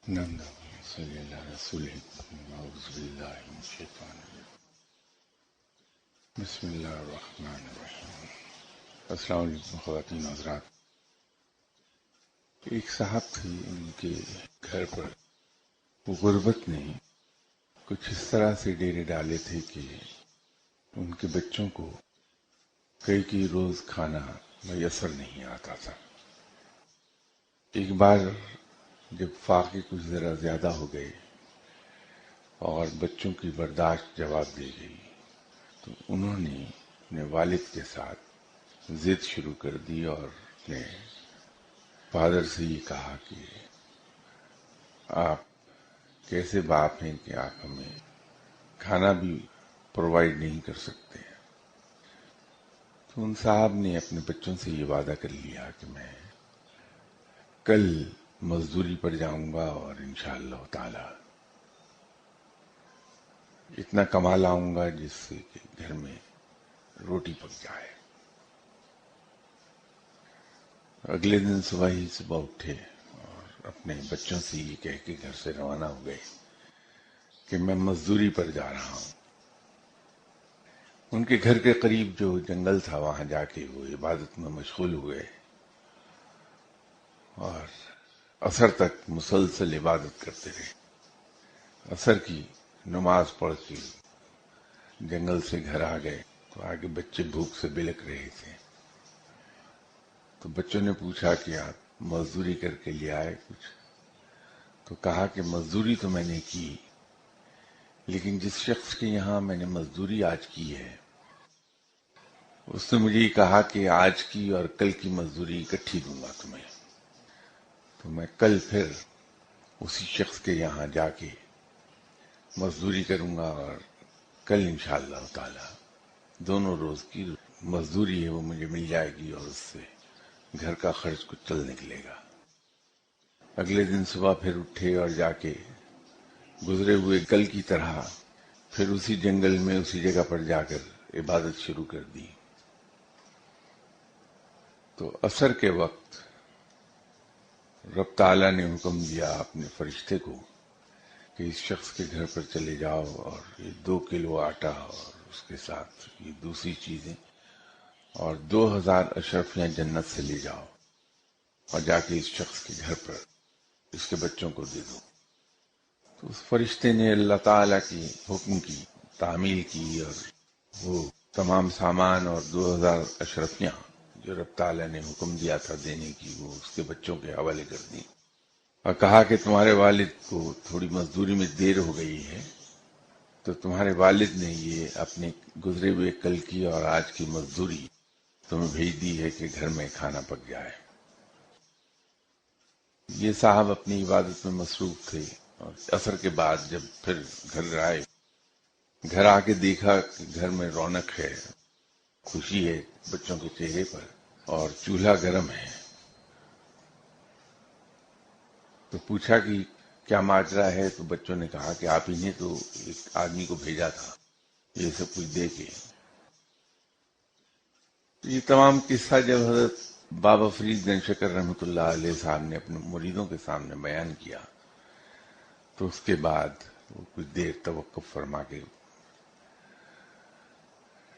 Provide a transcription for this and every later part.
اللهم صل على رسولك اعوذ باللہ من الشیطان الرجیم بسم اللہ الرحمن الرحیم۔ السلام علیکم خواتین حضرات۔ ایک صاحب تھے، ان کے گھر پر غربت نے کچھ اس طرح سے ڈیرے ڈالے تھے کہ ان کے بچوں کو کئی روز کھانا میسر نہیں آتا تھا۔ ایک بار جب فاقے کچھ ذرا زیادہ ہو گئے اور بچوں کی برداشت جواب دے گئی تو انہوں نے اپنے والد کے ساتھ ضد شروع کر دی اور اپنے فادر سے یہ کہا کہ آپ کیسے باپ ہیں کہ آپ ہمیں کھانا بھی پرووائڈ نہیں کر سکتے۔ تو ان صاحب نے اپنے بچوں سے یہ وعدہ کر لیا کہ میں کل مزدوری پر جاؤں گا اور انشاءاللہ تعالی اتنا کما لاؤں گا جس سے کہ گھر میں روٹی پک جائے۔ اگلے دن صبح اٹھے اور اپنے بچوں سے یہ کہہ کے گھر سے روانہ ہو گئے کہ میں مزدوری پر جا رہا ہوں۔ ان کے گھر کے قریب جو جنگل تھا وہاں جا کے وہ عبادت میں مشغول ہوئے اور عصر تک مسلسل عبادت کرتے رہے۔ عصر کی نماز پڑھ کے جنگل سے گھر آ گئے تو آگے بچے بھوک سے بلک رہے تھے۔ تو بچوں نے پوچھا کہ آپ مزدوری کر کے لے آئے کچھ؟ تو کہا کہ مزدوری تو میں نے کی، لیکن جس شخص کے یہاں میں نے مزدوری آج کی ہے اس نے مجھے یہ کہا کہ آج کی اور کل کی مزدوری اکٹھی دوں گا تمہیں، تو میں کل پھر اسی شخص کے یہاں جا کے مزدوری کروں گا اور کل انشاءاللہ تعالی دونوں روز کی مزدوری ہے وہ مجھے مل جائے گی اور اس سے گھر کا خرچ کچھ چل نکلے گا۔ اگلے دن صبح پھر اٹھے اور جا کے گزرے ہوئے کل کی طرح پھر اسی جنگل میں اسی جگہ پر جا کر عبادت شروع کر دی۔ تو عصر کے وقت رب تعالیٰ نے حکم دیا اپنے فرشتے کو کہ اس شخص کے گھر پر چلے جاؤ اور یہ 2 کلو آٹا اور اس کے ساتھ یہ دوسری چیزیں اور 2000 اشرفیاں جنت سے لے جاؤ اور جا کے اس شخص کے گھر پر اس کے بچوں کو دے دو۔ تو اس فرشتے نے اللہ تعالیٰ کی حکم کی تعمیل کی اور وہ تمام سامان اور 2000 اشرفیاں جو رب تعالیٰ نے حکم دیا تھا دینے کی وہ اس کے بچوں کے حوالے کر دی اور کہا کہ تمہارے والد کو تھوڑی مزدوری میں دیر ہو گئی ہے، تو تمہارے والد نے یہ اپنے گزرے ہوئے کل کی اور آج کی مزدوری تمہیں بھیج دی ہے کہ گھر میں کھانا پک جائے۔ یہ صاحب اپنی عبادت میں مصروف تھے اور عصر کے بعد جب پھر گھر آئے، گھر آ کے دیکھا کہ گھر میں رونق ہے، خوشی ہے بچوں کے چہرے پر اور چولہا گرم ہے۔ تو پوچھا کہ کیا ماجرا ہے؟ تو بچوں نے کہا کہ آپ ہی نے تو ایک آدمی کو بھیجا تھا یہ سب کچھ دے کے۔ یہ تمام قصہ جب حضرت بابا فرید گنج شکر رحمۃ اللہ علیہ صاحب نے اپنے مریدوں کے سامنے بیان کیا تو اس کے بعد وہ کچھ دیر توقف فرما کے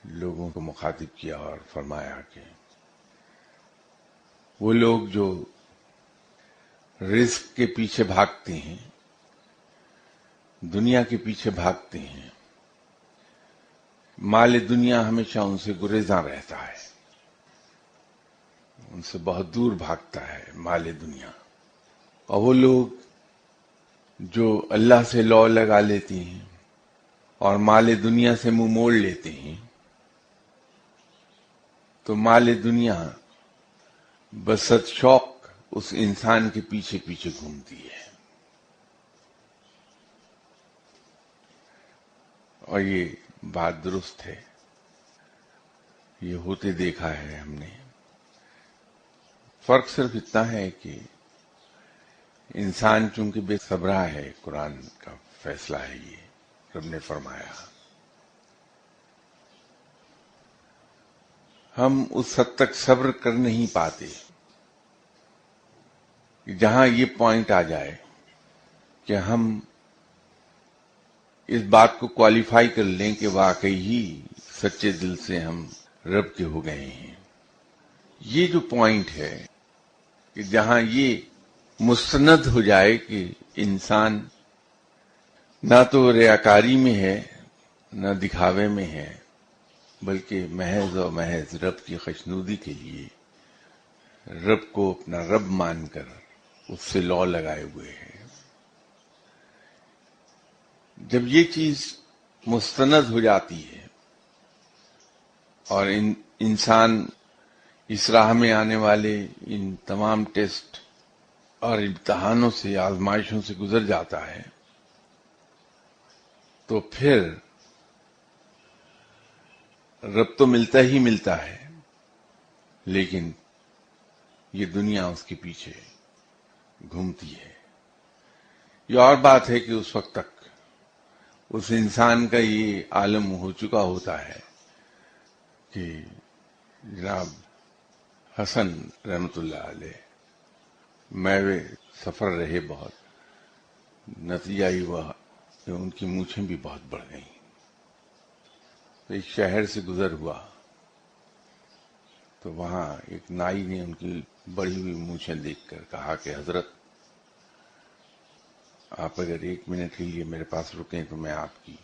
لوگوں کو مخاطب کیا اور فرمایا کہ وہ لوگ جو رزق کے پیچھے بھاگتے ہیں، دنیا کے پیچھے بھاگتے ہیں، مال دنیا ہمیشہ ان سے گریزاں رہتا ہے، ان سے بہت دور بھاگتا ہے مال دنیا۔ اور وہ لوگ جو اللہ سے لو لگا لیتے ہیں اور مال دنیا سے منہ موڑ لیتے ہیں، تو مال دنیا بسط شوق اس انسان کے پیچھے پیچھے گھومتی ہے۔ اور یہ بات درست ہے، یہ ہوتے دیکھا ہے ہم نے۔ فرق صرف اتنا ہے کہ انسان چونکہ بے صبرا ہے، قرآن کا فیصلہ ہے، یہ رب نے فرمایا ہم اس حد تک صبر کر نہیں پاتے کہ جہاں یہ پوائنٹ آ جائے کہ ہم اس بات کو کوالیفائی کر لیں کہ واقعی ہی سچے دل سے ہم رب کے ہو گئے ہیں. یہ جو پوائنٹ ہے کہ جہاں یہ مستند ہو جائے کہ انسان نہ تو ریاکاری میں ہے نہ دکھاوے میں ہے، بلکہ محض اور محض رب کی خوشنودی کے لیے رب کو اپنا رب مان کر اس سے لو لگائے ہوئے ہے. جب یہ چیز مستند ہو جاتی ہے اور انسان اس راہ میں آنے والے ان تمام ٹیسٹ اور امتحانوں سے، آزمائشوں سے گزر جاتا ہے، تو پھر رب تو ملتا ہی ملتا ہے، لیکن یہ دنیا اس کے پیچھے گھومتی ہے. یہ اور بات ہے کہ اس وقت تک اس انسان کا یہ عالم ہو چکا ہوتا ہے کہ جناب حسن رحمت اللہ علیہ میوے سفر رہے بہت، نتیجہ یہ ہوا کہ ان کی مونچھیں بھی بہت بڑھ گئیں. تو ایک شہر سے گزر ہوا تو وہاں ایک نائی نے ان کی بڑھی ہوئی مونچھیں دیکھ کر کہا کہ حضرت آپ اگر 1 منٹ کے لیے میرے پاس رکیں تو میں آپ کی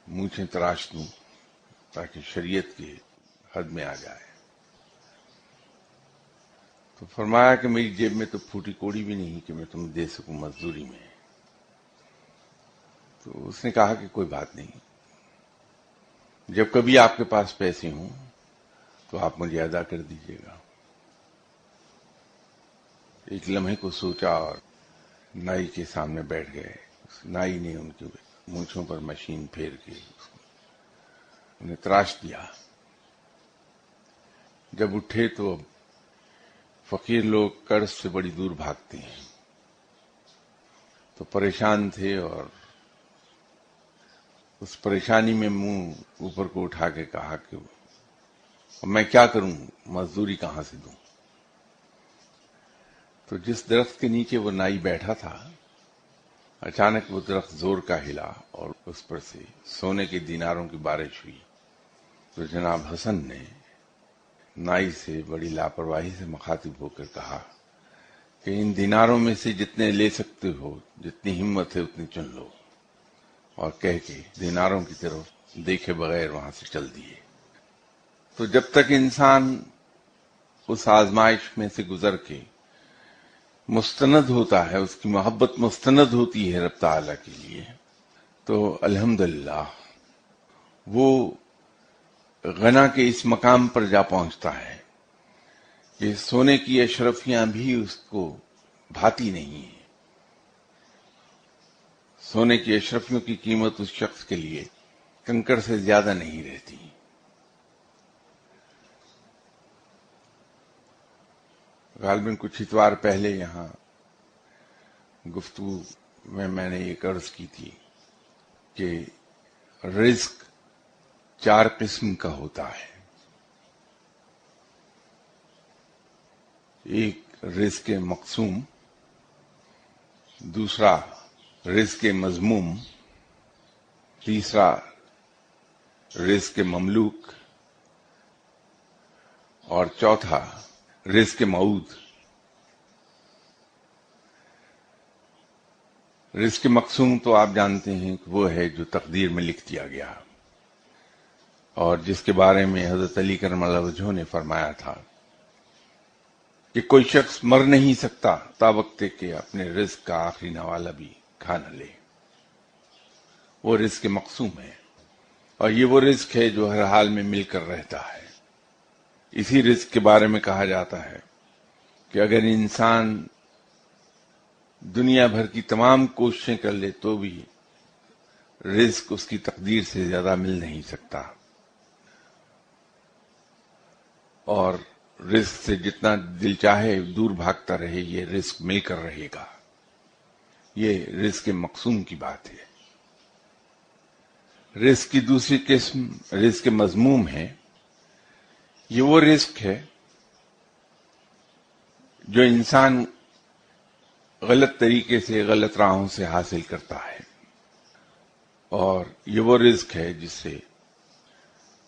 مونچھیں تراش دوں تاکہ شریعت کے حد میں آ جائے. تو فرمایا کہ میری جیب میں تو پھوٹی کوڑی بھی نہیں کہ میں تمہیں دے سکوں مزدوری میں. تو اس نے کہا کہ کوئی بات نہیں، جب کبھی آپ کے پاس پیسے ہوں تو آپ مجھے ادا کر دیجیے گا. ایک لمحے کو سوچا اور نائی کے سامنے بیٹھ گئے. نائی نے ان کی مونچھوں پر مشین پھیر کے انہیں تراش دیا. جب اٹھے تو فقیر لوگ قرض سے بڑی دور بھاگتے ہیں، تو پریشان تھے اور اس پریشانی میں منہ اوپر کو اٹھا کے کہا کہ میں کیا کروں، مزدوری کہاں سے دوں. تو جس درخت کے نیچے وہ نائی بیٹھا تھا، اچانک وہ درخت زور کا ہلا اور اس پر سے سونے کے دیناروں کی بارش ہوئی. تو جناب حسن نے نائی سے بڑی لاپرواہی سے مخاطب ہو کر کہا کہ ان دیناروں میں سے جتنے لے سکتے ہو، جتنی ہمت ہے اتنی چن لو، اور کہہ کے دیناروں کی طرف دیکھے بغیر وہاں سے چل دیے. تو جب تک انسان اس آزمائش میں سے گزر کے مستند ہوتا ہے، اس کی محبت مستند ہوتی ہے رب تعالیٰ کے لیے، تو الحمدللہ وہ غنا کے اس مقام پر جا پہنچتا ہے کہ سونے کی اشرفیاں بھی اس کو بھاتی نہیں ہیں. سونے کی اشرفیوں کی قیمت اس شخص کے لیے کنکر سے زیادہ نہیں رہتی. غالباً کچھ اتوار پہلے یہاں گفتگو میں نے یہ عرض کی تھی کہ رزق 4 قسم کا ہوتا ہے. ایک رزق مقسوم، دوسرا رزق مذموم، تیسرا رزق مملوک، اور چوتھا رزق موعود. رزق مقسوم تو آپ جانتے ہیں کہ وہ ہے جو تقدیر میں لکھ دیا گیا، اور جس کے بارے میں حضرت علی کرم اللہ وجہہ نے فرمایا تھا کہ کوئی شخص مر نہیں سکتا تا وقت کہ اپنے رزق کا آخری نوالہ بھی کھا نہ لے. وہ رزق مقسوم ہے، اور یہ وہ رزق ہے جو ہر حال میں مل کر رہتا ہے. اسی رزق کے بارے میں کہا جاتا ہے کہ اگر انسان دنیا بھر کی تمام کوششیں کر لے تو بھی رزق اس کی تقدیر سے زیادہ مل نہیں سکتا، اور رزق سے جتنا دل چاہے دور بھاگتا رہے یہ رزق مل کر رہے گا. یہ رزق مقسوم کی بات ہے. رزق کی دوسری قسم رزق مذموم ہے. یہ وہ رزق ہے جو انسان غلط طریقے سے، غلط راہوں سے حاصل کرتا ہے، اور یہ وہ رزق ہے جس سے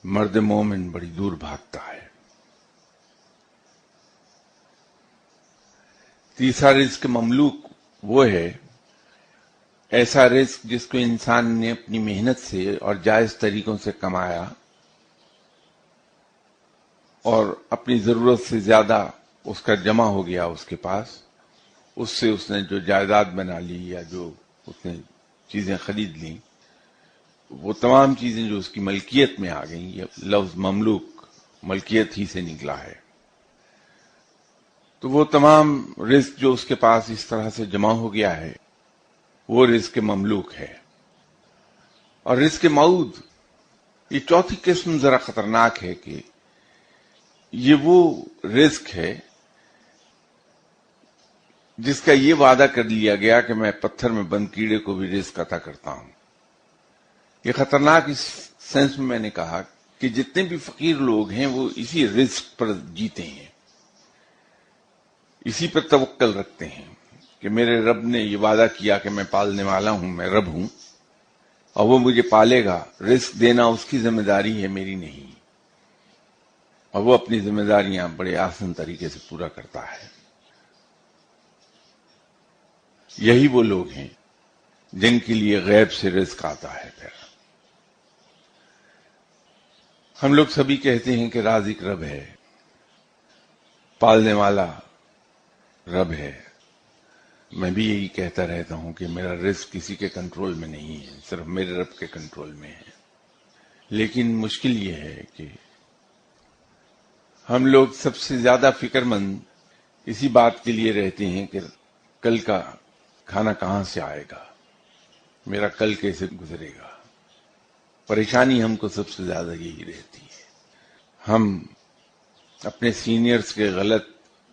مرد مومن بڑی دور بھاگتا ہے۔ تیسرا رزق مملوک وہ ہے، ایسا رزق جس کو انسان نے اپنی محنت سے اور جائز طریقوں سے کمایا اور اپنی ضرورت سے زیادہ اس کا جمع ہو گیا اس کے پاس، اس سے اس نے جو جائیداد بنا لی یا جو اس نے چیزیں خرید لیں، وہ تمام چیزیں جو اس کی ملکیت میں آ گئیں، یہ لفظ مملوک ملکیت ہی سے نکلا ہے، تو وہ تمام رزق جو اس کے پاس اس طرح سے جمع ہو گیا ہے وہ رزق مملوک ہے۔ اور رزق معود، یہ چوتھی قسم ذرا خطرناک ہے کہ یہ وہ رزق ہے جس کا یہ وعدہ کر لیا گیا کہ میں پتھر میں بند کیڑے کو بھی رزق عطا کرتا ہوں۔ یہ خطرناک اس سینس میں نے کہا کہ جتنے بھی فقیر لوگ ہیں وہ اسی رزق پر جیتے ہیں، اسی پر توکل رکھتے ہیں کہ میرے رب نے یہ وعدہ کیا کہ میں پالنے والا ہوں، میں رب ہوں اور وہ مجھے پالے گا، رزق دینا اس کی ذمہ داری ہے، میری نہیں، اور وہ اپنی ذمہ داریاں بڑے آسان طریقے سے پورا کرتا ہے۔ یہی وہ لوگ ہیں جن کے لیے غیب سے رزق آتا ہے۔ پھر ہم لوگ سبھی کہتے ہیں کہ رازق رب ہے، پالنے والا رب ہے، میں بھی یہی کہتا رہتا ہوں کہ میرا رزق کسی کے کنٹرول میں نہیں ہے، صرف میرے رب کے کنٹرول میں ہے۔ لیکن مشکل یہ ہے کہ ہم لوگ سب سے زیادہ فکر مند اسی بات کے لیے رہتے ہیں کہ کل کا کھانا کہاں سے آئے گا، میرا کل کیسے گزرے گا۔ پریشانی ہم کو سب سے زیادہ یہی رہتی ہے۔ ہم اپنے سینئرز کے غلط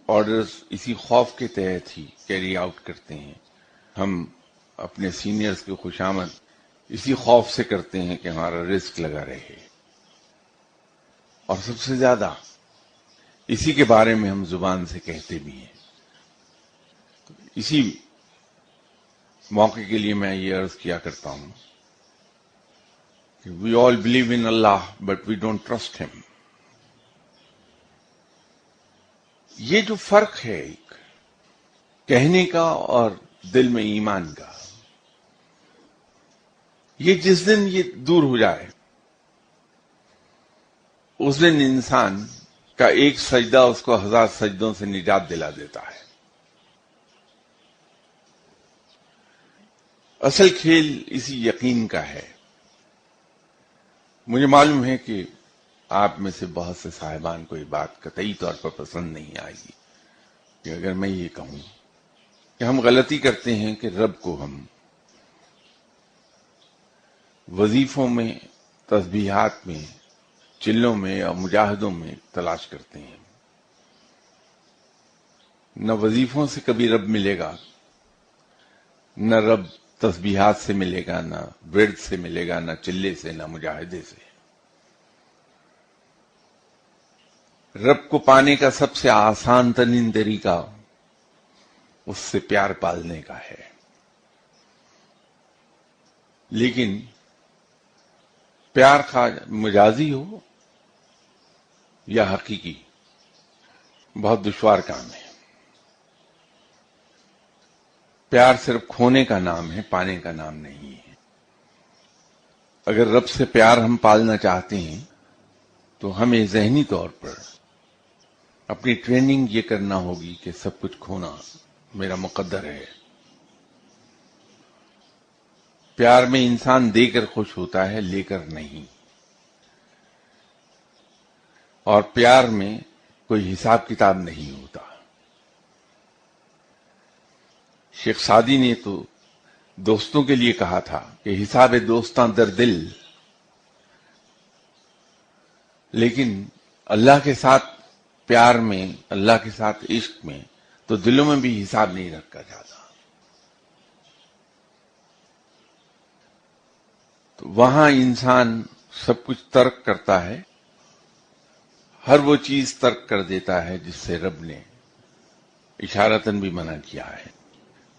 آرڈرز اسی خوف کے تحت ہی کیری آؤٹ کرتے ہیں، ہم اپنے سینئرز کی خوشامد اسی خوف سے کرتے ہیں کہ ہمارا رزق لگا رہے، اور سب سے زیادہ اسی کے بارے میں ہم زبان سے کہتے بھی ہیں۔ اسی موقع کے لیے میں یہ عرض کیا کرتا ہوں کہ we all believe in Allah but we don't trust ہم۔ یہ جو فرق ہے ایک کہنے کا اور دل میں ایمان کا، یہ جس دن یہ دور ہو جائے اس دن انسان کا ایک سجدہ اس کو 1000 سجدوں سے نجات دلا دیتا ہے۔ اصل کھیل اسی یقین کا ہے۔ مجھے معلوم ہے کہ آپ میں سے بہت سے صاحبان کو یہ بات قطعی طور پر پسند نہیں آئے گی کہ اگر میں یہ کہوں کہ ہم غلطی کرتے ہیں کہ رب کو ہم وظیفوں میں، تسبیحات میں، چلوں میں اور مجاہدوں میں تلاش کرتے ہیں۔ نہ وظیفوں سے کبھی رب ملے گا، نہ رب تسبیحات سے ملے گا، نہ ورد سے ملے گا، نہ چلے سے، نہ مجاہدے سے۔ رب کو پانے کا سب سے آسان ترین طریقہ اس سے پیار پالنے کا ہے، لیکن پیار خواہ مجازی ہو یا حقیقی، بہت دشوار کام ہے۔ پیار صرف کھونے کا نام ہے، پانے کا نام نہیں ہے۔ اگر رب سے پیار ہم پالنا چاہتے ہیں تو ہمیں ذہنی طور پر اپنی ٹریننگ یہ کرنا ہوگی کہ سب کچھ کھونا میرا مقدر ہے۔ پیار میں انسان دے کر خوش ہوتا ہے، لے کر نہیں، اور پیار میں کوئی حساب کتاب نہیں ہوتا۔ شیخ سعدی نے تو دوستوں کے لیے کہا تھا کہ حساب دوستاں در دل، لیکن اللہ کے ساتھ پیار میں، اللہ کے ساتھ عشق میں تو دلوں میں بھی حساب نہیں رکھا جاتا۔ تو وہاں انسان سب کچھ ترک کرتا ہے، ہر وہ چیز ترک کر دیتا ہے جس سے رب نے اشارتاً بھی منع کیا ہے۔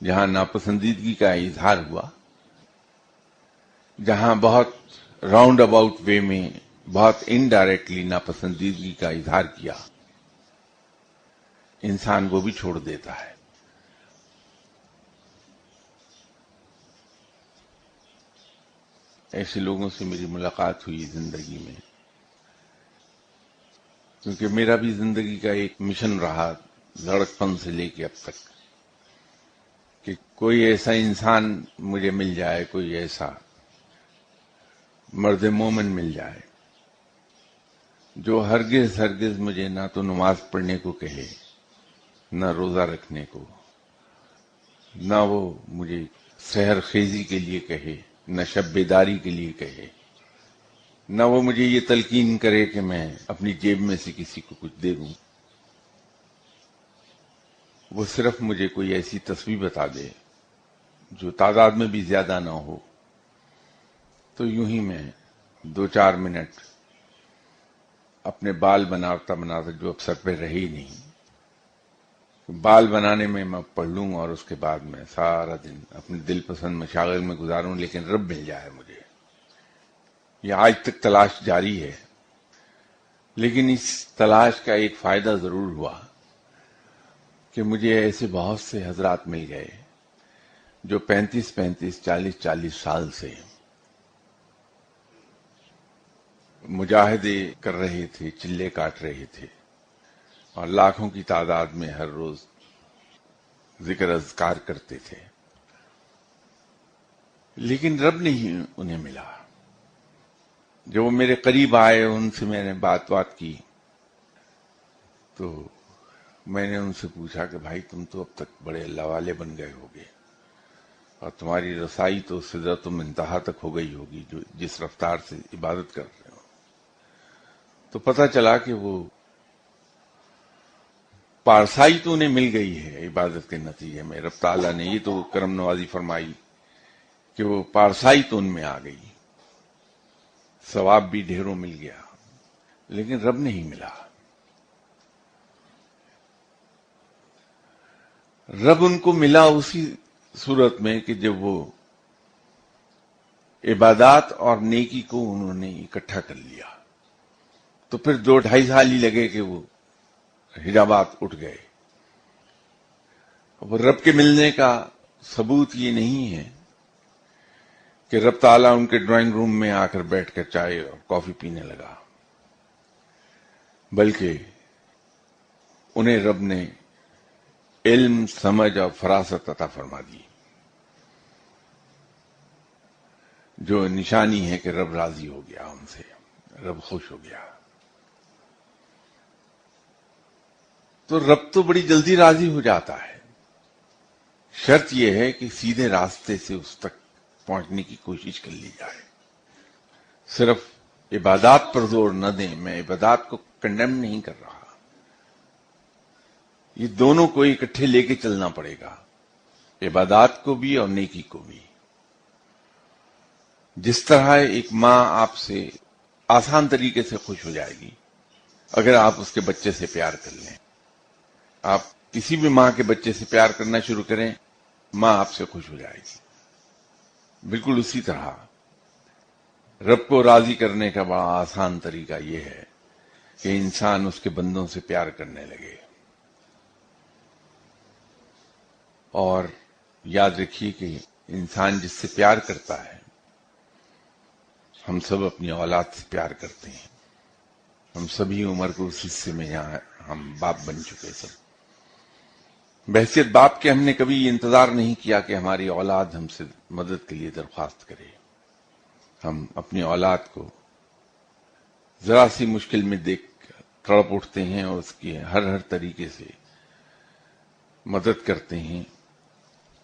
جہاں ناپسندیدگی کا اظہار ہوا، جہاں بہت راؤنڈ اباؤٹ وے میں، بہت انڈائریکٹلی ناپسندیدگی کا اظہار کیا، انسان وہ بھی چھوڑ دیتا ہے۔ ایسے لوگوں سے میری ملاقات ہوئی زندگی میں، کیونکہ میرا بھی زندگی کا ایک مشن رہا لڑکپن سے لے کے اب تک، کہ کوئی ایسا انسان مجھے مل جائے، کوئی ایسا مرد مومن مل جائے جو ہرگز ہرگز مجھے نہ تو نماز پڑھنے کو کہے، نہ روزہ رکھنے کو، نہ وہ مجھے سحر خیزی کے لیے کہے، نہ شب بیداری کے لیے کہے، نہ وہ مجھے یہ تلقین کرے کہ میں اپنی جیب میں سے کسی کو کچھ دے دوں۔ وہ صرف مجھے کوئی ایسی تصویر بتا دے جو تعداد میں بھی زیادہ نہ ہو، تو یوں ہی میں 2-4 منٹ اپنے بال بناتا بناتا، جو اب سر پہ رہے ہی نہیں، بال بنانے میں پڑھ لوں، اور اس کے بعد میں سارا دن اپنے دل پسند مشاغل میں گزاروں، لیکن رب مل جائے مجھے۔ یہ آج تک تلاش جاری ہے، لیکن اس تلاش کا ایک فائدہ ضرور ہوا کہ مجھے ایسے بہت سے حضرات مل گئے جو 35 40 سال سے مجاہدے کر رہے تھے، چلے کاٹ رہے تھے، اور لاکھوں کی تعداد میں ہر روز ذکر اذکار کرتے تھے، لیکن رب نہیں انہیں ملا۔ جب وہ میرے قریب آئے، ان سے میں نے بات کی، تو میں نے ان سے پوچھا کہ بھائی تم تو اب تک بڑے اللہ والے بن گئے ہوگے، اور تمہاری رسائی تو سدرۃ المنتہا تک ہو گئی ہوگی، جو جس رفتار سے عبادت کر رہے ہو۔ تو پتہ چلا کہ وہ پارسائی تو انہیں مل گئی ہے عبادت کے نتیجے میں، رب تعالیٰ نے یہ تو کرم نوازی فرمائی کہ وہ پارسائی تو ان میں آ گئی، ثواب بھی ڈھیروں مل گیا، لیکن رب نہیں ملا۔ رب ان کو ملا اسی صورت میں کہ جب وہ عبادات اور نیکی کو انہوں نے اکٹھا کر لیا، تو پھر 2-2.5 سال ہی لگے کہ وہ حجابات اٹھ گئے۔ وہ رب کے ملنے کا ثبوت یہ نہیں ہے کہ رب تعالیٰ ان کے ڈرائنگ روم میں آ کر بیٹھ کر چائے اور کافی پینے لگا، بلکہ انہیں رب نے علم، سمجھ اور فراست عطا فرما دی، جو نشانی ہے کہ رب راضی ہو گیا ان سے، رب خوش ہو گیا۔ تو رب تو بڑی جلدی راضی ہو جاتا ہے، شرط یہ ہے کہ سیدھے راستے سے اس تک پہنچنے کی کوشش کر لی جائے۔ صرف عبادات پر زور نہ دیں، میں عبادات کو کنڈیم نہیں کر رہا، یہ دونوں کو اکٹھے لے کے چلنا پڑے گا، عبادات کو بھی اور نیکی کو بھی۔ جس طرح ایک ماں آپ سے آسان طریقے سے خوش ہو جائے گی اگر آپ اس کے بچے سے پیار کر لیں، آپ کسی بھی ماں کے بچے سے پیار کرنا شروع کریں، ماں آپ سے خوش ہو جائے گی۔ بالکل اسی طرح رب کو راضی کرنے کا بڑا آسان طریقہ یہ ہے کہ انسان اس کے بندوں سے پیار کرنے لگے۔ اور یاد رکھیے کہ انسان جس سے پیار کرتا ہے، ہم سب اپنی اولاد سے پیار کرتے ہیں، ہم سبھی عمر کو اس حصے میں جہاں ہم باپ بن چکے، سب بحیثیت باپ کے ہم نے کبھی یہ انتظار نہیں کیا کہ ہماری اولاد ہم سے مدد کے لیے درخواست کرے۔ ہم اپنی اولاد کو ذرا سی مشکل میں دیکھ کر تڑپ اٹھتے ہیں اور اس کی ہر طریقے سے مدد کرتے ہیں،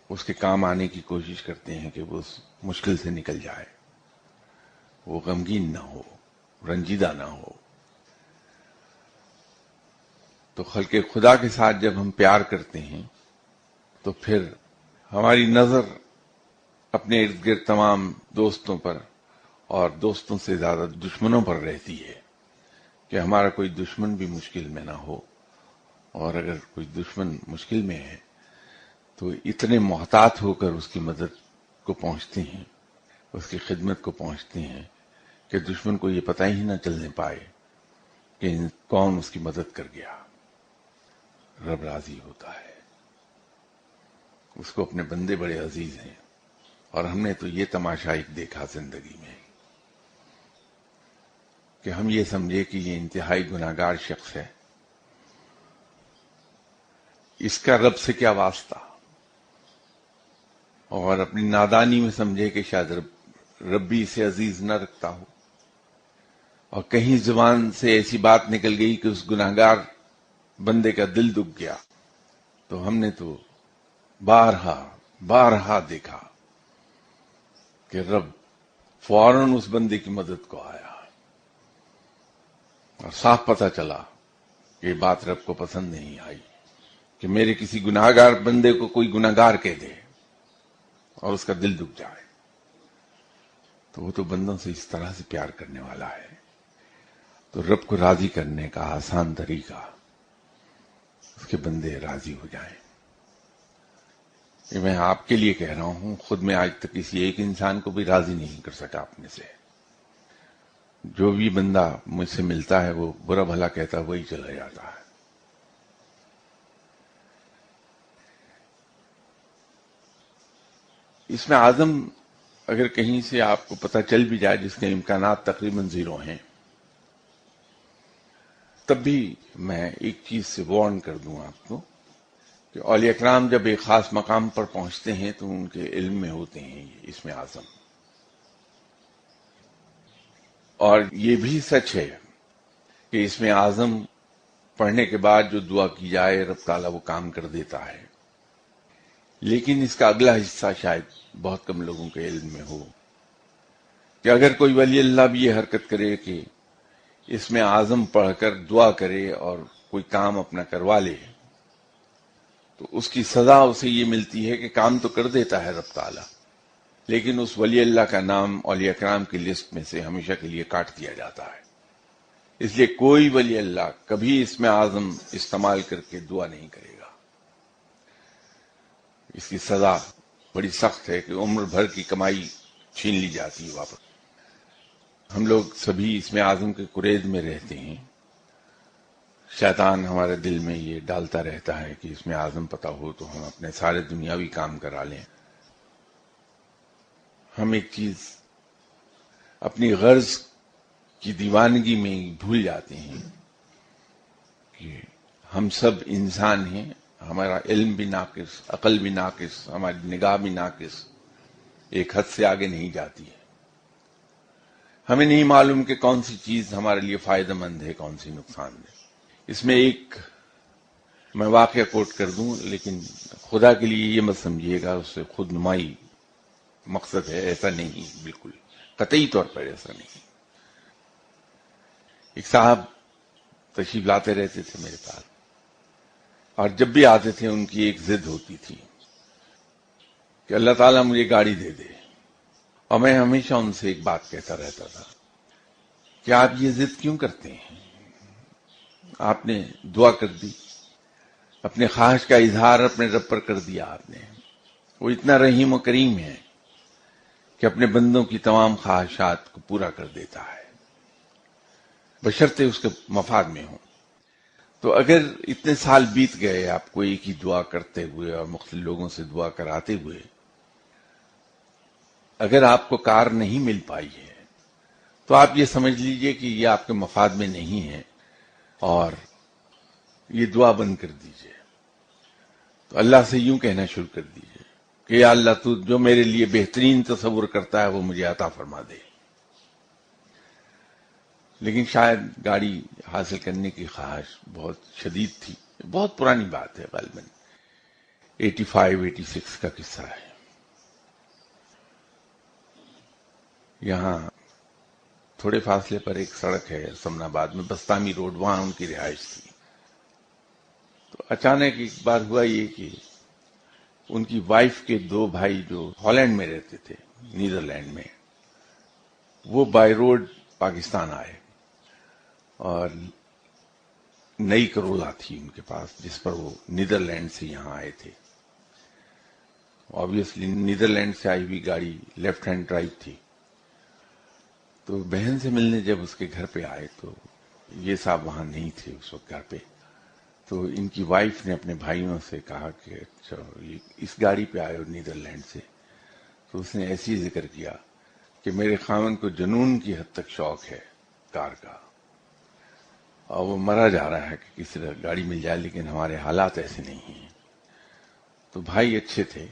اس کے کام آنے کی کوشش کرتے ہیں کہ وہ اس مشکل سے نکل جائے، وہ غمگین نہ ہو، رنجیدہ نہ ہو۔ تو خلق خدا کے ساتھ جب ہم پیار کرتے ہیں تو پھر ہماری نظر اپنے ارد گرد تمام دوستوں پر اور دوستوں سے زیادہ دشمنوں پر رہتی ہے، کہ ہمارا کوئی دشمن بھی مشکل میں نہ ہو، اور اگر کوئی دشمن مشکل میں ہے تو اتنے محتاط ہو کر اس کی مدد کو پہنچتے ہیں، اس کی خدمت کو پہنچتے ہیں کہ دشمن کو یہ پتہ ہی نہ چلنے پائے کہ کون اس کی مدد کر گیا۔ رب راضی ہوتا ہے، اس کو اپنے بندے بڑے عزیز ہیں۔ اور ہم نے تو یہ تماشا ایک دیکھا زندگی میں کہ ہم یہ سمجھے کہ یہ انتہائی گناہگار شخص ہے، اس کا رب سے کیا واسطہ، اور اپنی نادانی میں سمجھے کہ شاید رب بھی اسے عزیز نہ رکھتا ہو، اور کہیں زبان سے ایسی بات نکل گئی کہ اس گناہگار بندے کا دل دب گیا۔ تو ہم نے تو بارہا دیکھا کہ رب فوراً اس بندے کی مدد کو آیا، اور صاف پتہ چلا کہ یہ بات رب کو پسند نہیں آئی کہ میرے کسی گناہگار بندے کو کوئی گناہگار کہہ دے اور اس کا دل دب جائے۔ تو وہ تو بندوں سے اس طرح سے پیار کرنے والا ہے۔ تو رب کو راضی کرنے کا آسان طریقہ اس کے بندے راضی ہو جائیں۔ یہ میں آپ کے لیے کہہ رہا ہوں، خود میں آج تک کسی ایک انسان کو بھی راضی نہیں کر سکا اپنے سے۔ جو بھی بندہ مجھ سے ملتا ہے وہ برا بھلا کہتا وہی چلا جاتا ہے۔ اس میں اعظم اگر کہیں سے آپ کو پتہ چل بھی جائے، جس کے امکانات تقریباً زیرو ہیں، تب بھی میں ایک چیز سے وارن کر دوں آپ کو کہ اولیاء کرام جب ایک خاص مقام پر پہنچتے ہیں تو ان کے علم میں ہوتے ہیں یہ اسم اعظم۔ اور یہ بھی سچ ہے کہ اسم اعظم پڑھنے کے بعد جو دعا کی جائے رب تعالیٰ وہ کام کر دیتا ہے، لیکن اس کا اگلا حصہ شاید بہت کم لوگوں کے علم میں ہو کہ اگر کوئی ولی اللہ بھی یہ حرکت کرے کہ اسم اعظم پڑھ کر دعا کرے اور کوئی کام اپنا کروا لے، تو اس کی سزا اسے یہ ملتی ہے کہ کام تو کر دیتا ہے رب تعالیٰ، لیکن اس ولی اللہ کا نام اولیاء کرام کی لسٹ میں سے ہمیشہ کے لیے کاٹ دیا جاتا ہے۔ اس لیے کوئی ولی اللہ کبھی اسم اعظم استعمال کر کے دعا نہیں کرے گا۔ اس کی سزا بڑی سخت ہے کہ عمر بھر کی کمائی چھین لی جاتی ہے واپس۔ ہم لوگ سبھی اسم اعظم کے قرید میں رہتے ہیں۔ شیطان ہمارے دل میں یہ ڈالتا رہتا ہے کہ اسم اعظم پتہ ہو تو ہم اپنے سارے دنیاوی کام کرا لیں۔ ہم ایک چیز اپنی غرض کی دیوانگی میں بھول جاتے ہیں کہ ہم سب انسان ہیں، ہمارا علم بھی ناقص، عقل بھی ناقص، ہماری نگاہ بھی ناقص، ایک حد سے آگے نہیں جاتی ہے۔ ہمیں نہیں معلوم کہ کون سی چیز ہمارے لیے فائدہ مند ہے، کون سی نقصان دہ۔ اس میں ایک میں واقعہ کوٹ کر دوں، لیکن خدا کے لیے یہ مت سمجھیے گا اس سے خود نمائی مقصد ہے، ایسا نہیں، بالکل قطعی طور پر ایسا نہیں۔ ایک صاحب تشریف لاتے رہتے تھے میرے پاس، اور جب بھی آتے تھے ان کی ایک ضد ہوتی تھی کہ اللہ تعالیٰ مجھے گاڑی دے دے، اور میں ہمیشہ ان سے ایک بات کہتا رہتا تھا کہ آپ یہ ضد کیوں کرتے ہیں؟ آپ نے دعا کر دی، اپنے خواہش کا اظہار اپنے رب پر کر دیا آپ نے۔ وہ اتنا رحیم و کریم ہے کہ اپنے بندوں کی تمام خواہشات کو پورا کر دیتا ہے، بشرطے اس کے مفاد میں ہوں۔ تو اگر اتنے سال بیت گئے آپ کو ایک ہی دعا کرتے ہوئے اور مختلف لوگوں سے دعا کراتے ہوئے، اگر آپ کو کار نہیں مل پائی ہے تو آپ یہ سمجھ لیجئے کہ یہ آپ کے مفاد میں نہیں ہے، اور یہ دعا بند کر دیجئے۔ تو اللہ سے یوں کہنا شروع کر دیجئے کہ یا اللہ تو جو میرے لیے بہترین تصور کرتا ہے وہ مجھے عطا فرما دے۔ لیکن شاید گاڑی حاصل کرنے کی خواہش بہت شدید تھی، بہت پرانی بات ہے، غالباً 85-86 کا قصہ ہے۔ یہاں تھوڑے فاصلے پر ایک سڑک ہے سمن آباد میں، بستانی روڈ، وہاں ان کی رہائش تھی۔ تو اچانک ایک بار ہوا یہ کہ ان کی وائف کے 2 بھائی جو ہالینڈ میں رہتے تھے، نیدرلینڈ میں، وہ بائی روڈ پاکستان آئے، اور نئی کرولا تھی ان کے پاس جس پر وہ نیدرلینڈ سے یہاں آئے تھے۔ آبویسلی نیدرلینڈ سے آئی ہوئی گاڑی لیفٹ ہینڈ ڈرائیو تھی. تو بہن سے ملنے جب اس کے گھر پہ آئے تو یہ صاحب وہاں نہیں تھے اس وقت گھر پہ. تو ان کی وائف نے اپنے بھائیوں سے کہا کہ اچھا اس گاڑی پہ آئے ہو نیدرلینڈ سے. تو اس نے ایسی ذکر کیا کہ میرے خاوند کو جنون کی حد تک شوق ہے کار کا، اور وہ مرا جا رہا ہے کہ کسی طرح گاڑی مل جائے، لیکن ہمارے حالات ایسے نہیں ہیں. تو بھائی اچھے تھے،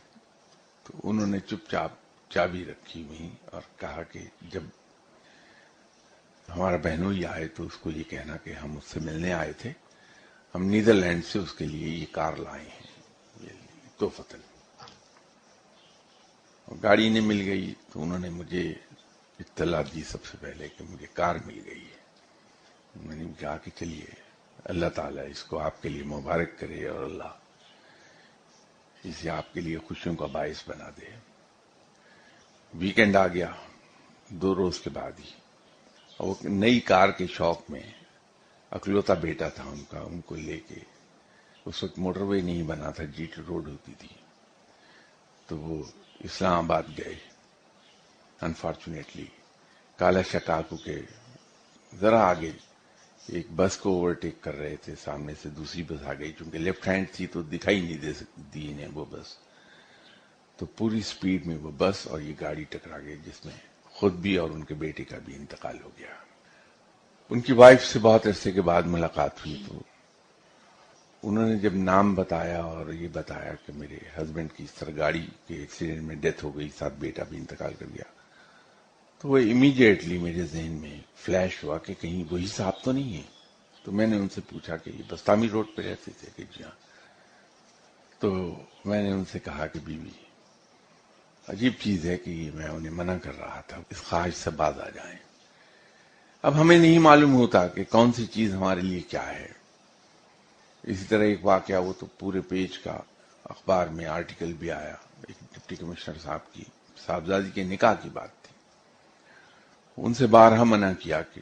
تو انہوں نے چپ چاپ چابی رکھی ہوئی اور کہا کہ جب ہمارا بہنوئی آئے تو اس کو یہ کہنا کہ ہم اس سے ملنے آئے تھے، ہم نیدرلینڈ سے اس کے لیے یہ کار لائے ہیں، یہ تحفتاً. گاڑی نہیں مل گئی تو انہوں نے مجھے اطلاع دی سب سے پہلے کہ مجھے کار مل گئی ہے. میں نے کہا کہ چلیے اللہ تعالیٰ اس کو آپ کے لیے مبارک کرے اور اللہ اسے آپ کے لیے خوشیوں کا باعث بنا دے. ویکینڈ آ گیا 2 روز کے بعد ہی، اور وہ نئی کار کے شوق میں اکلوتا بیٹا تھا ان کا، ان کو لے کے، اس وقت موٹر وے نہیں بنا تھا، جی ٹی روڈ ہوتی تھی، تو وہ اسلام آباد گئے. انفارچونیٹلی کالا شکاکو کے ذرا آگے ایک بس کو اوورٹیک کر رہے تھے، سامنے سے دوسری بس آ گئی، چونکہ لیفٹ ہینڈ تھی تو دکھائی نہیں دے سکتی انہیں وہ بس. تو پوری سپیڈ میں وہ بس اور یہ گاڑی ٹکرا گئی، جس میں خود بھی اور ان کے بیٹے کا بھی انتقال ہو گیا. ان کی وائف سے بہت عرصے کے بعد ملاقات ہوئی تو انہوں نے جب نام بتایا اور یہ بتایا کہ میرے ہسبینڈ کی اس طرح گاڑی کے ایکسیڈنٹ میں ڈیتھ ہو گئی، ساتھ بیٹا بھی انتقال کر گیا، تو وہ امیڈیٹلی میرے ذہن میں فلیش ہوا کہ کہیں وہی صاحب تو نہیں ہے. تو میں نے ان سے پوچھا کہ یہ بستامی روڈ پہ رہتے تھے کہ جی ہاں. تو میں نے ان سے کہا کہ بیوی عجیب چیز ہے کہ یہ میں انہیں منع کر رہا تھا اس خواہش سے باز آ جائیں. اب ہمیں نہیں معلوم ہوتا کہ کون سی چیز ہمارے لیے کیا ہے. اسی طرح ایک واقعہ، وہ تو پورے پیج کا اخبار میں آرٹیکل بھی آیا، ایک ڈپٹی کمشنر صاحب کی صاحبزادی کے نکاح کی بات تھی. ان سے بارہا منع کیا کہ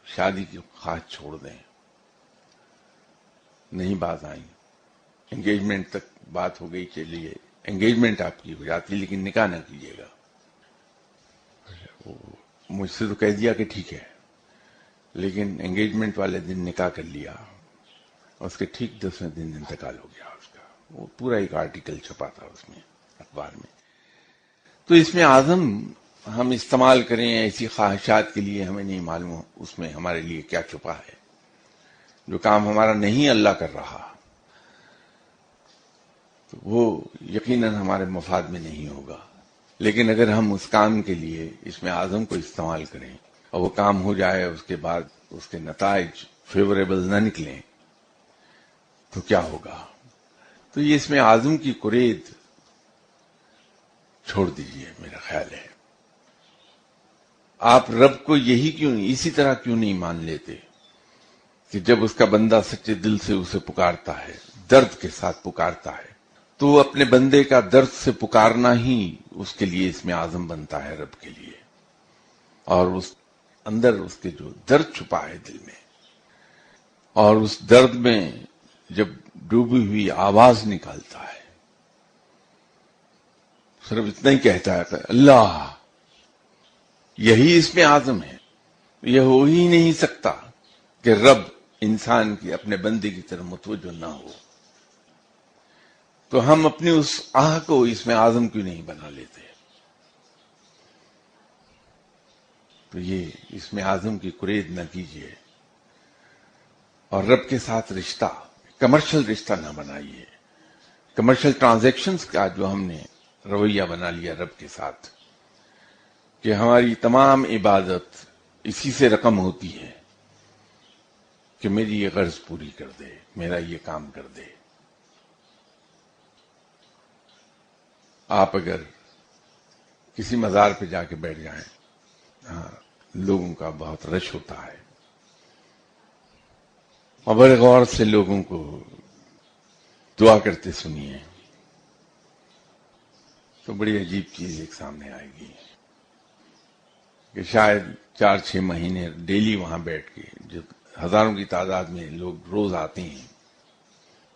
شادی کی خواہش چھوڑ دیں، نہیں باز آئیں. انگیجمنٹ تک بات ہو گئی، چلیے انگیجمنٹ آپ کی ہو جاتی لیکن نکاح نہ کیجیے گا. مجھ سے تو کہہ دیا کہ ٹھیک ہے، لیکن انگیجمنٹ والے دن نکاح کر لیا، اس کے ٹھیک 10ویں دن انتقال ہو گیا اس کا. وہ پورا ایک آرٹیکل چھپا تھا اس میں اخبار میں. تو اس میں عزم ہم استعمال کریں ایسی خواہشات کے لیے، ہمیں نہیں معلوم اس میں ہمارے لیے کیا چھپا ہے. جو کام ہمارا نہیں اللہ کر رہا تو وہ یقیناً ہمارے مفاد میں نہیں ہوگا. لیکن اگر ہم اس کام کے لیے اس میں عزم کو استعمال کریں اور وہ کام ہو جائے، اس کے بعد اس کے نتائج فیوریبل نہ نکلیں تو کیا ہوگا. تو یہ اس میں عزم کی کرید چھوڑ دیجئے، میرا خیال ہے. آپ رب کو اسی طرح کیوں نہیں مان لیتے کہ جب اس کا بندہ سچے دل سے اسے پکارتا ہے، درد کے ساتھ پکارتا ہے، تو اپنے بندے کا درد سے پکارنا ہی اس کے لیے اس میں عزم بنتا ہے رب کے لیے. اور اس اندر اس کے جو درد چھپا ہے دل میں، اور اس درد میں جب ڈوبی ہوئی آواز نکالتا ہے، صرف اتنا ہی کہتا ہے کہ اللہ، یہی اس میں عزم ہے. یہ ہو ہی نہیں سکتا کہ رب انسان کی اپنے بندے کی طرف متوجہ نہ ہو. تو ہم اپنی اس آہ کو اس میں عزم کیوں نہیں بنا لیتے. تو یہ اس میں عزم کی کرید نہ کیجیے، اور رب کے ساتھ رشتہ کمرشل رشتہ نہ بنائیے. کمرشل ٹرانزیکشنز کا جو ہم نے رویہ بنا لیا رب کے ساتھ کہ ہماری تمام عبادت اسی سے رقم ہوتی ہے کہ میری یہ غرض پوری کر دے، میرا یہ کام کر دے. آپ اگر کسی مزار پہ جا کے بیٹھ جائیں، ہاں لوگوں کا بہت رش ہوتا ہے، اور بڑے غور سے لوگوں کو دعا کرتے سنیے تو بڑی عجیب چیز ایک سامنے آئے گی کہ شاید 4-6 مہینے ڈیلی وہاں بیٹھ کے جو ہزاروں کی تعداد میں لوگ روز آتے ہیں،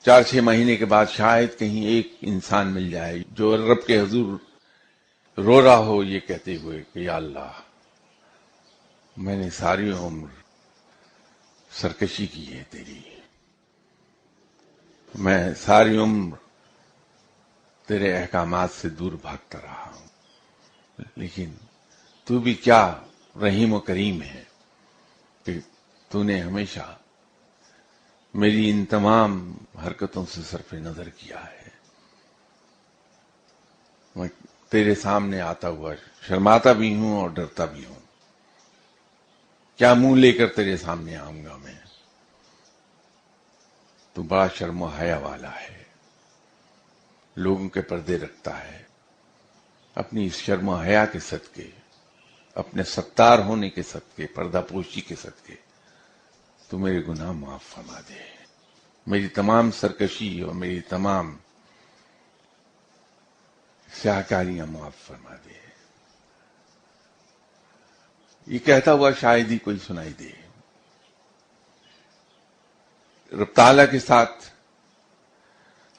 4-6 مہینے کے بعد شاید کہیں ایک انسان مل جائے جو رب کے حضور رو رہا ہو یہ کہتے ہوئے کہ یا اللہ، میں نے ساری عمر سرکشی کی ہے تیری، میں ساری عمر تیرے احکامات سے دور بھاگتا رہا ہوں، لیکن تو بھی کیا رحیم و کریم ہے کہ تو نے ہمیشہ میری ان تمام حرکتوں سے صرف نظر کیا ہے۔ میں تیرے سامنے آتا ہوا شرماتا بھی ہوں اور ڈرتا بھی ہوں، کیا منہ لے کر تیرے سامنے آؤں گا میں؟ تو بڑا شرم و حیا والا ہے، لوگوں کے پردے رکھتا ہے، اپنی اس شرم و حیا کے صدقے، اپنے ستار ہونے کے صدقے، پردہ پوشی کے صدقے تو میرے گناہ معاف فرما دے، میری تمام سرکشی اور میری تمام سیاہکاریاں معاف فرما دے۔ یہ کہتا ہوا شاید ہی کوئی سنائی دے۔ رب تعالیٰ کے ساتھ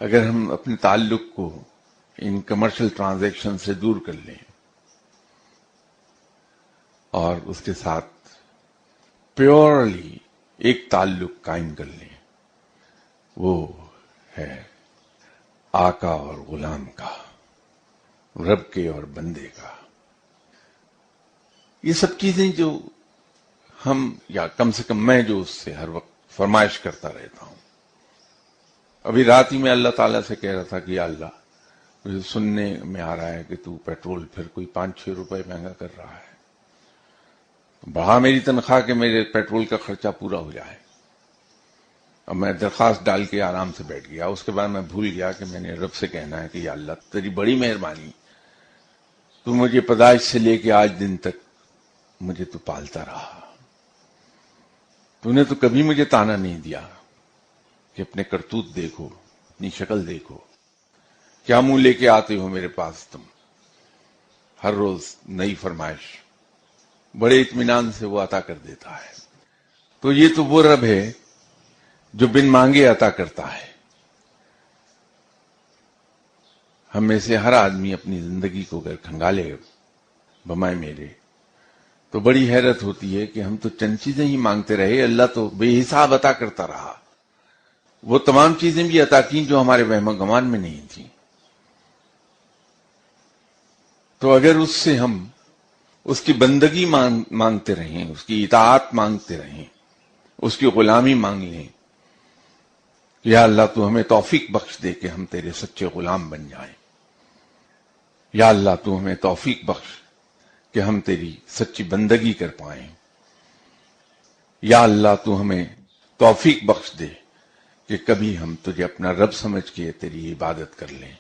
اگر ہم اپنے تعلق کو ان کمرشل ٹرانزیکشن سے دور کر لیں اور اس کے ساتھ پیورلی ایک تعلق قائم کر لیں، وہ ہے آقا اور غلام کا، رب کے اور بندے کا۔ یہ سب چیزیں جو ہم، یا کم سے کم میں جو اس سے ہر وقت فرمائش کرتا رہتا ہوں۔ ابھی رات ہی میں اللہ تعالیٰ سے کہہ رہا تھا کہ یا اللہ، مجھے سننے میں آ رہا ہے کہ تو پیٹرول پھر کوئی 5-6 روپے مہنگا کر رہا ہے، بڑھا میری تنخواہ کہ میرے پیٹرول کا خرچہ پورا ہو جائے۔ اب میں درخواست ڈال کے آرام سے بیٹھ گیا، اس کے بعد میں بھول گیا کہ میں نے رب سے کہنا ہے کہ یا اللہ تیری بڑی مہربانی، تو مجھے پیدائش سے لے کے آج دن تک مجھے تو پالتا رہا، تو نے تو کبھی مجھے تانا نہیں دیا کہ اپنے کرتوت دیکھو، اپنی شکل دیکھو، کیا منہ لے کے آتے ہو میرے پاس تم، ہر روز نئی فرمائش، بڑے اطمینان سے وہ عطا کر دیتا ہے۔ تو یہ تو وہ رب ہے جو بن مانگے عطا کرتا ہے۔ ہم میں سے ہر آدمی اپنی زندگی کو اگر کھنگالے بمائے میرے، تو بڑی حیرت ہوتی ہے کہ ہم تو چند چیزیں ہی مانگتے رہے، اللہ تو بے حساب عطا کرتا رہا، وہ تمام چیزیں بھی عطا کی جو ہمارے وہم و گمان میں نہیں تھیں۔ تو اگر اس سے ہم اس کی بندگی مانگتے رہیں، اس کی اطاعت مانگتے رہیں، اس کی غلامی مانگ لیں، یا اللہ تو ہمیں توفیق بخش دے کہ ہم تیرے سچے غلام بن جائیں، یا اللہ تو ہمیں توفیق بخش کہ ہم تیری سچی بندگی کر پائیں، یا اللہ تو ہمیں توفیق بخش دے کہ کبھی ہم تجھے اپنا رب سمجھ کے تیری عبادت کر لیں۔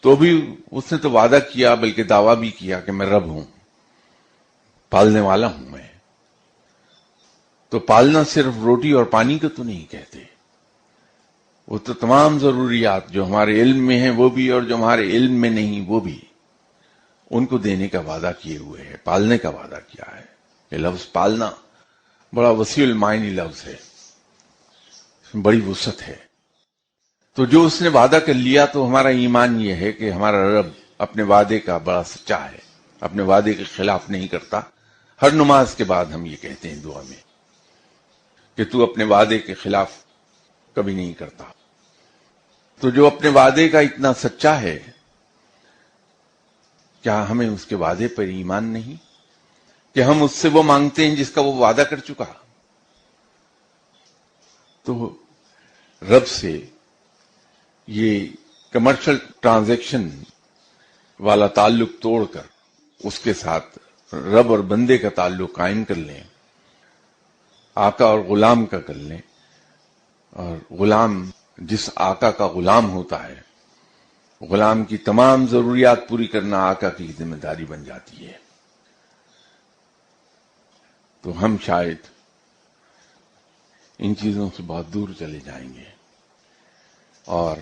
تو بھی اس نے تو وعدہ کیا، بلکہ دعویٰ بھی کیا کہ میں رب ہوں، پالنے والا ہوں میں۔ تو پالنا صرف روٹی اور پانی کو تو نہیں کہتے، وہ تو تمام ضروریات جو ہمارے علم میں ہیں وہ بھی، اور جو ہمارے علم میں نہیں وہ بھی، ان کو دینے کا وعدہ کیے ہوئے ہے، پالنے کا وعدہ کیا ہے۔ یہ لفظ پالنا بڑا وسیع المعنی لفظ ہے، اس میں بڑی وسعت ہے۔ تو جو اس نے وعدہ کر لیا، تو ہمارا ایمان یہ ہے کہ ہمارا رب اپنے وعدے کا بڑا سچا ہے، اپنے وعدے کے خلاف نہیں کرتا۔ ہر نماز کے بعد ہم یہ کہتے ہیں دعا میں کہ تو اپنے وعدے کے خلاف کبھی نہیں کرتا۔ تو جو اپنے وعدے کا اتنا سچا ہے، کیا ہمیں اس کے وعدے پر ایمان نہیں کہ ہم اس سے وہ مانگتے ہیں جس کا وہ وعدہ کر چکا؟ تو رب سے یہ کمرشل ٹرانزیکشن والا تعلق توڑ کر اس کے ساتھ رب اور بندے کا تعلق قائم کر لیں، آقا اور غلام کا کر لیں، اور غلام جس آقا کا غلام ہوتا ہے، غلام کی تمام ضروریات پوری کرنا آقا کی ذمہ داری بن جاتی ہے۔ تو ہم شاید ان چیزوں سے بہت دور چلے جائیں گے، اور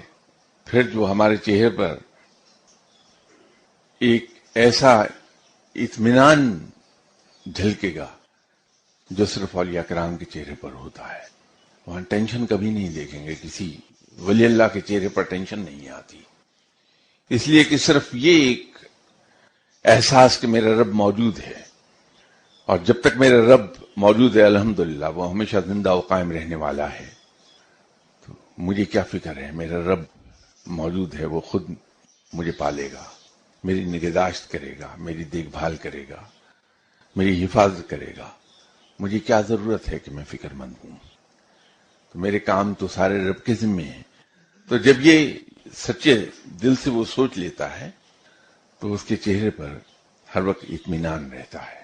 پھر جو ہمارے چہرے پر ایک ایسا اطمینان جھلکے گا جو صرف اولیاء کرام کے چہرے پر ہوتا ہے۔ وہاں ٹینشن کبھی نہیں دیکھیں گے، کسی ولی اللہ کے چہرے پر ٹینشن نہیں آتی، اس لیے کہ صرف یہ ایک احساس کہ میرا رب موجود ہے، اور جب تک میرا رب موجود ہے الحمدللہ وہ ہمیشہ زندہ و قائم رہنے والا ہے، تو مجھے کیا فکر ہے، میرا رب موجود ہے، وہ خود مجھے پالے گا، میری نگہداشت کرے گا، میری دیکھ بھال کرے گا، میری حفاظت کرے گا، مجھے کیا ضرورت ہے کہ میں فکر مند ہوں، تو میرے کام تو سارے رب کے ذمے ہیں۔ تو جب یہ سچے دل سے وہ سوچ لیتا ہے تو اس کے چہرے پر ہر وقت اطمینان رہتا ہے۔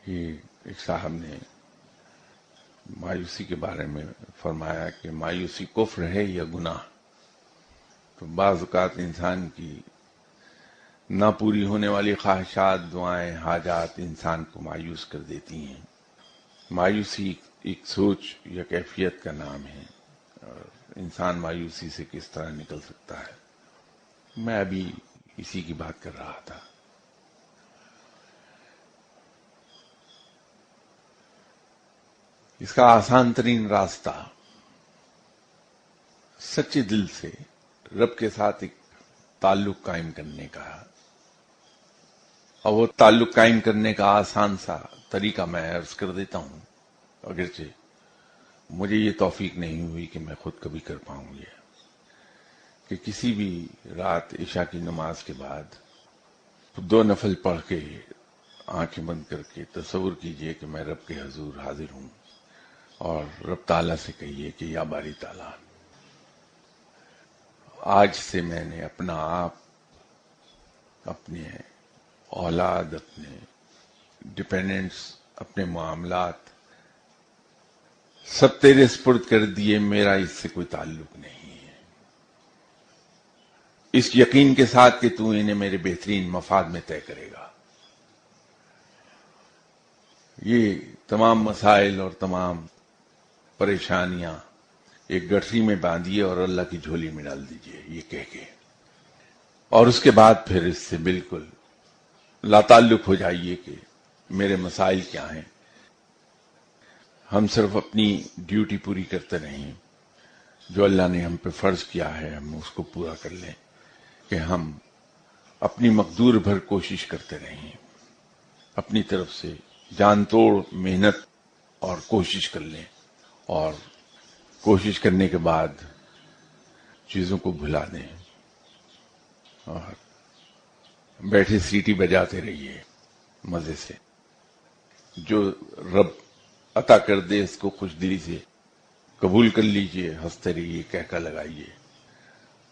یہ ایک صاحب نے مایوسی کے بارے میں فرمایا کہ مایوسی کفر ہے یا گناہ؟ تو بعض اوقات انسان کی نہ پوری ہونے والی خواہشات، دعائیں، حاجات انسان کو مایوس کر دیتی ہیں۔ مایوسی ایک سوچ یا کیفیت کا نام ہے، اور انسان مایوسی سے کس طرح نکل سکتا ہے، میں ابھی اسی کی بات کر رہا تھا۔ اس کا آسان ترین راستہ سچے دل سے رب کے ساتھ ایک تعلق قائم کرنے کا، اور وہ تعلق قائم کرنے کا آسان سا طریقہ میں عرض کر دیتا ہوں، اگرچہ مجھے یہ توفیق نہیں ہوئی کہ میں خود کبھی کر پاؤں یہ، کہ کسی بھی رات عشاء کی نماز کے بعد 2 نفل پڑھ کے آنکھیں بند کر کے تصور کیجئے کہ میں رب کے حضور حاضر ہوں، اور رب تعالیٰ سے کہیے کہ یا باری تعالیٰ، آج سے میں نے اپنا آپ، اپنے اولاد، اپنے ڈپینڈنٹس، اپنے معاملات سب تیرے سپرد کر دیے، میرا اس سے کوئی تعلق نہیں ہے، اس یقین کے ساتھ کہ تو انہیں میرے بہترین مفاد میں طے کرے گا۔ یہ تمام مسائل اور تمام پریشانیاں ایک گٹھری میں باندھیے اور اللہ کی جھولی میں ڈال دیجئے یہ کہہ کے، اور اس کے بعد پھر اس سے بالکل لا تعلق ہو جائیے کہ میرے مسائل کیا ہیں، ہم صرف اپنی ڈیوٹی پوری کرتے رہیں، جو اللہ نے ہم پہ فرض کیا ہے ہم اس کو پورا کر لیں، کہ ہم اپنی مقدور بھر کوشش کرتے رہیں، اپنی طرف سے جان توڑ محنت اور کوشش کر لیں، اور کوشش کرنے کے بعد چیزوں کو بھلا دیں، اور بیٹھے سیٹی بجاتے رہیے مزے سے، جو رب عطا کر دے اس کو خوش دلی سے قبول کر لیجئے، ہنستے رہیے، کہکا لگائیے،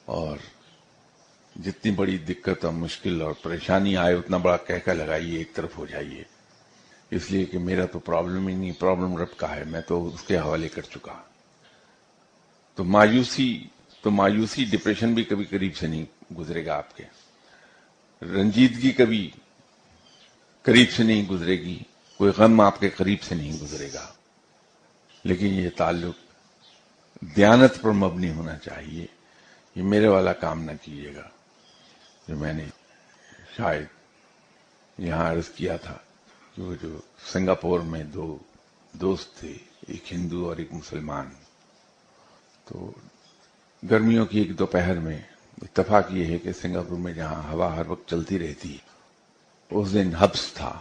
اور جتنی بڑی دقت اور مشکل اور پریشانی آئے اتنا بڑا کہکا لگائیے، ایک طرف ہو جائیے، اس لیے کہ میرا تو پرابلم ہی نہیں، پرابلم رب کا ہے، میں تو اس کے حوالے کر چکا۔ تو مایوسی ڈپریشن بھی کبھی قریب سے نہیں گزرے گا آپ کے، رنجیدگی کبھی قریب سے نہیں گزرے گی، کوئی غم آپ کے قریب سے نہیں گزرے گا، لیکن یہ تعلق دیانت پر مبنی ہونا چاہیے۔ یہ میرے والا کام نہ کیجیے گا جو میں نے شاید یہاں عرض کیا تھا کہ وہ جو سنگاپور میں 2 دوست تھے، ایک ہندو اور ایک مسلمان، تو گرمیوں کی ایک دوپہر میں اتفاق یہ ہے کہ سنگاپور میں جہاں ہوا ہر وقت چلتی رہتی، اس دن حبس تھا،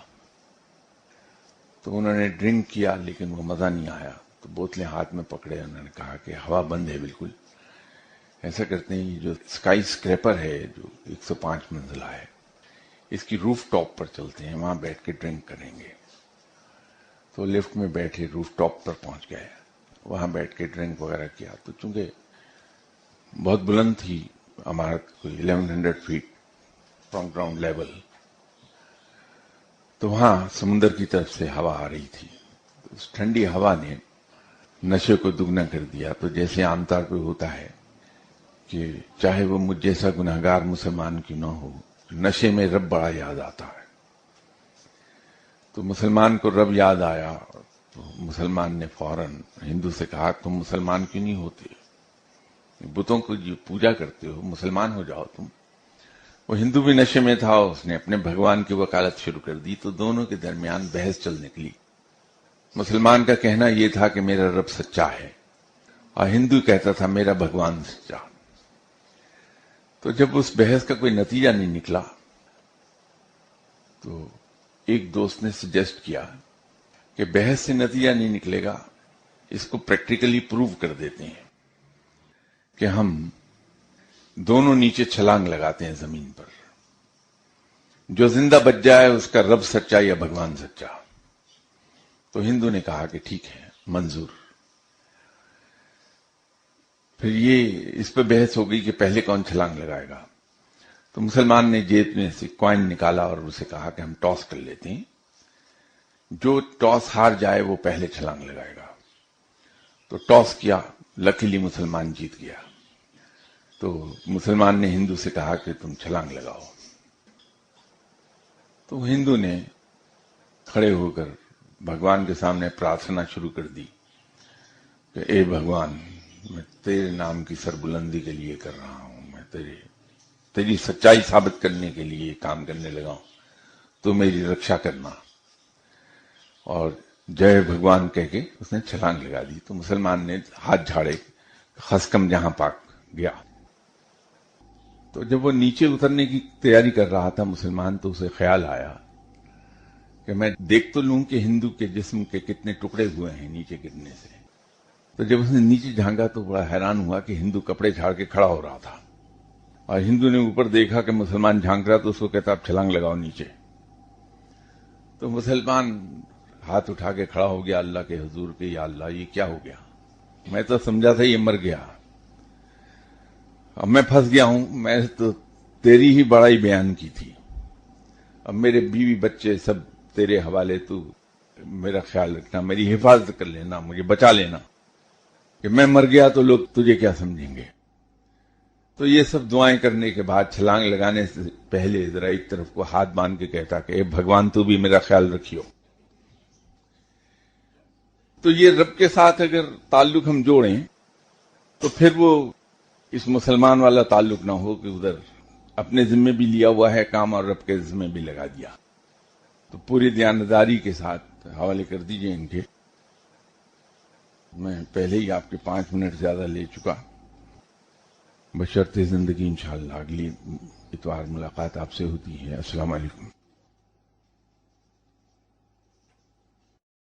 تو انہوں نے ڈرنک کیا لیکن وہ مزہ نہیں آیا، تو بوتلیں ہاتھ میں پکڑے، انہوں نے کہا کہ ہوا بند ہے بالکل، ایسا کرتے ہیں جو اسکائی اسکریپر ہے جو 105 منزلہ ہے، اس کی روف ٹاپ پر چلتے ہیں، وہاں بیٹھ کے ڈرنک کریں گے۔ تو لفٹ میں بیٹھے روف ٹاپ پر پہنچ گئے، وہاں بیٹھ کے ڈرنک وغیرہ کیا، تو چونکہ بہت بلند تھی عمارت، کوئی 1100 فیٹ فرام گراؤنڈ لیول، تو وہاں سمندر کی طرف سے ہوا آ رہی تھی، اس ٹھنڈی ہوا نے نشے کو دگنا کر دیا۔ تو جیسے عام طور پہ ہوتا ہے کہ چاہے وہ مجھ جیسا گناہگار مسلمان کیوں نہ ہو، نشے میں رب بڑا یاد آتا ہے، تو مسلمان کو رب یاد آیا، تو مسلمان نے فوراً ہندو سے کہا تم مسلمان کیوں نہیں ہوتے؟ بتوں کو جو پوجا کرتے ہو مسلمان ہو جاؤ تم. وہ ہندو بھی نشے میں تھا، اس نے اپنے بھگوان کی وکالت شروع کر دی، تو دونوں کے درمیان بحث چل نکلی. مسلمان کا کہنا یہ تھا کہ میرا رب سچا ہے، اور ہندو کہتا تھا میرا بھگوان سچا. تو جب اس بحث کا کوئی نتیجہ نہیں نکلا تو ایک دوست نے سجیسٹ کیا کہ بحث سے نتیجہ نہیں نکلے گا، اس کو پریکٹیکلی پروو کر دیتے ہیں کہ ہم دونوں نیچے چھلانگ لگاتے ہیں زمین پر، جو زندہ بچ جائے اس کا رب سچا یا بھگوان سچا. تو ہندو نے کہا کہ ٹھیک ہے، منظور. پھر یہ اس پہ بحث ہو گئی کہ پہلے کون چھلانگ لگائے گا. تو مسلمان نے جیب میں سے کوائن نکالا اور اسے کہا کہ ہم ٹاس کر لیتے ہیں، جو ٹاس ہار جائے وہ پہلے چھلانگ لگائے گا. تو ٹاس کیا، لکیلی مسلمان جیت گیا. تو مسلمان نے ہندو سے کہا کہ تم چھلانگ لگاؤ. تو ہندو نے کھڑے ہو کر بھگوان کے سامنے پرارتھنا شروع کر دی کہ اے بھگوان، میں تیرے نام کی سربلندی کے لیے کر رہا ہوں، میں تیری سچائی ثابت کرنے کے لیے کام کرنے لگا ہوں، تو میری رکشا کرنا. اور جے بھگوان کہہ کے اس نے چھلانگ لگا دی. تو مسلمان نے ہاتھ جھاڑے، خسکم جہاں پاک گیا. تو جب وہ نیچے اترنے کی تیاری کر رہا تھا مسلمان، تو اسے خیال آیا کہ میں دیکھ تو لوں کہ ہندو کے جسم کے کتنے ٹکڑے ہوئے ہیں نیچے گرنے سے. تو جب اس نے نیچے جھانکا تو بڑا حیران ہوا کہ ہندو کپڑے جھاڑ کے کھڑا ہو رہا تھا، اور ہندو نے اوپر دیکھا کہ مسلمان جھانک رہا تو اس کو کہتا اب چھلانگ لگاؤ نیچے. تو مسلمان ہاتھ اٹھا کے کھڑا ہو گیا اللہ کے حضور کہ یا اللہ یہ کیا ہو گیا، میں تو سمجھا تھا یہ مر گیا، اب میں پھنس گیا ہوں. میں تو تیری ہی بڑائی بیان کی تھی، اب میرے بیوی بچے سب تیرے حوالے، تو میرا خیال رکھنا، میری حفاظت کر لینا، مجھے بچا لینا، کہ میں مر گیا تو لوگ تجھے کیا سمجھیں گے. تو یہ سب دعائیں کرنے کے بعد چھلانگ لگانے سے پہلے ذرا ایک طرف کو ہاتھ باندھ کے کہتا کہ اے بھگوان تو بھی میرا خیال رکھیو. تو یہ رب کے ساتھ اگر تعلق ہم جوڑیں تو پھر وہ اس مسلمان والا تعلق نہ ہو کہ ادھر اپنے ذمے بھی لیا ہوا ہے کام اور رب کے ذمے بھی لگا دیا. تو پوری دیانتداری کے ساتھ حوالے کر دیجئے ان کے. میں پہلے ہی آپ کے 5 منٹ زیادہ لے چکا، بشرط زندگی انشاءاللہ اگلی اتوار ملاقات آپ سے ہوتی ہے. السلام علیکم.